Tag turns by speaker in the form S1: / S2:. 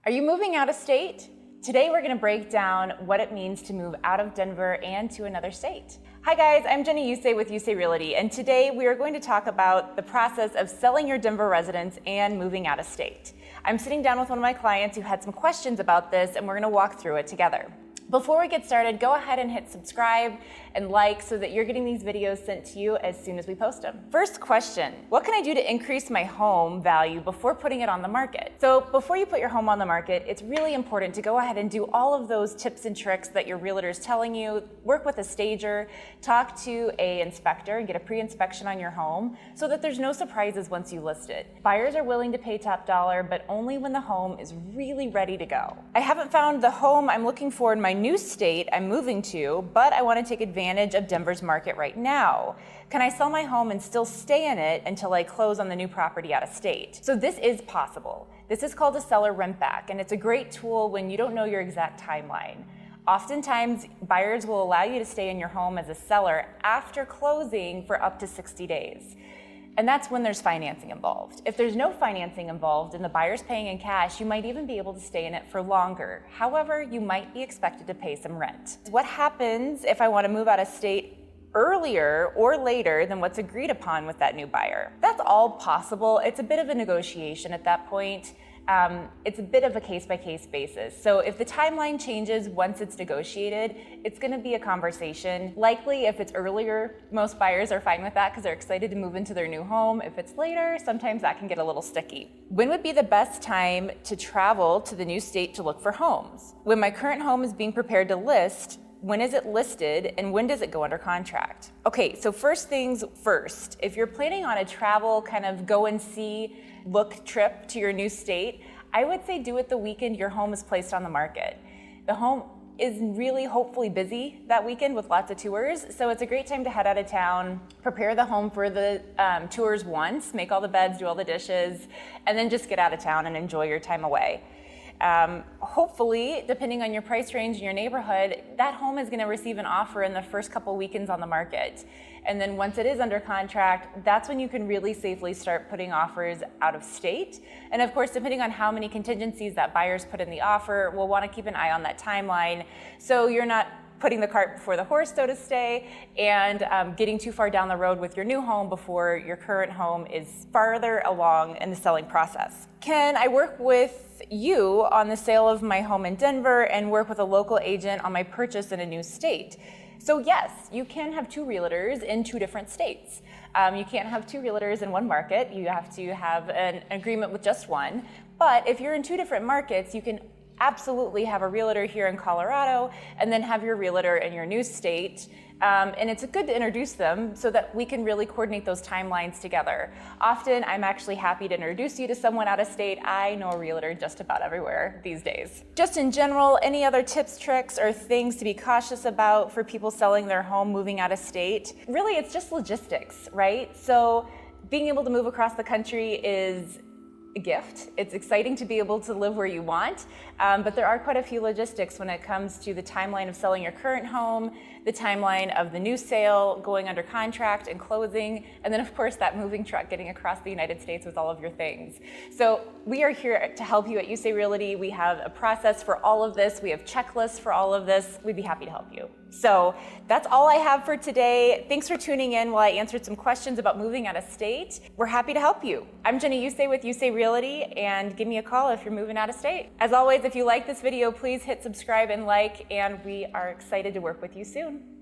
S1: Are you moving out of state? Today we're going to break down what it means to move out of Denver and to another state. Hi guys, I'm Jenny Yusei with Yusei Realty, and today we are going to talk about the process of selling your Denver residence and moving out of state. I'm sitting down with one of my clients who had some questions about this, and we're going to walk through it together. Before we get started, go ahead and hit subscribe and like so that you're getting these videos sent to you as soon as we post them. First question, what can I do to increase my home value before putting it on the market? So before you put your home on the market, it's really important to go ahead and do all of those tips and tricks that your realtor is telling you. Work with a stager, talk to an inspector and get a pre-inspection on your home so that there's no surprises once you list it. Buyers are willing to pay top dollar, but only when the home is really ready to go. I haven't found the home I'm looking for in my new state I'm moving to, but I want to take advantage of Denver's market right now. Can I sell my home and still stay in it until I close on the new property out of state? So this is possible. This is called a seller rent back, and it's a great tool when you don't know your exact timeline. Oftentimes, buyers will allow you to stay in your home as a seller after closing for up to 60 days. And that's when there's financing involved. If there's no financing involved and the buyer's paying in cash, you might even be able to stay in it for longer. However, you might be expected to pay some rent. What happens if I want to move out of state earlier or later than what's agreed upon with that new buyer? That's all possible. It's a bit of a negotiation at that point. It's a bit of a case-by-case basis. So if the timeline changes once it's negotiated, it's going to be a conversation. Likely, if it's earlier, most buyers are fine with that because they're excited to move into their new home. If it's later, sometimes that can get a little sticky. When would be the best time to travel to the new state to look for homes? When my current home is being prepared to list, when is it listed and when does it go under contract? Okay, so first things first, if you're planning on a travel kind of go and see look trip to your new state, I would say do it the weekend your home is placed on the market. The home is really hopefully busy that weekend with lots of tours, so it's a great time to head out of town, prepare the home for the tours once, make all the beds, do all the dishes, and then just get out of town and enjoy your time away. Hopefully, depending on your price range in your neighborhood, that home is going to receive an offer in the first couple weekends on the market. And then once it is under contract, that's when you can really safely start putting offers out of state. And of course, depending on how many contingencies that buyers put in the offer, we'll want to keep an eye on that timeline so you're not putting the cart before the horse, so to say, and getting too far down the road with your new home before your current home is farther along in the selling process. Can I work with you on the sale of my home in Denver and work with a local agent on my purchase in a new state? So yes, you can have two realtors in two different states. You can't have two realtors in one market. You have to have an agreement with just one. But if you're in two different markets, you can absolutely have a realtor here in Colorado and then have your realtor in your new state. And it's good to introduce them so that we can really coordinate those timelines together. Often, I'm actually happy to introduce you to someone out of state. I know a realtor just about everywhere these days. Just in general, any other tips, tricks, or things to be cautious about for people selling their home, moving out of state? Really, it's just logistics, right? So being able to move across the country is a gift. It's exciting to be able to live where you want, but there are quite a few logistics when it comes to the timeline of selling your current home, the timeline of the new sale, going under contract and closing, and then of course that moving truck getting across the United States with all of your things. So we are here to help you at Yusei Realty. We have a process for all of this. We have checklists for all of this. We'd be happy to help you. So that's all I have for today. Thanks for tuning in while I answered some questions about moving out of state. We're happy to help you. I'm Jenny Yusei with Yusei Realty, and give me a call if you're moving out of state. As always, if you like this video, please hit subscribe and like, and we are excited to work with you soon.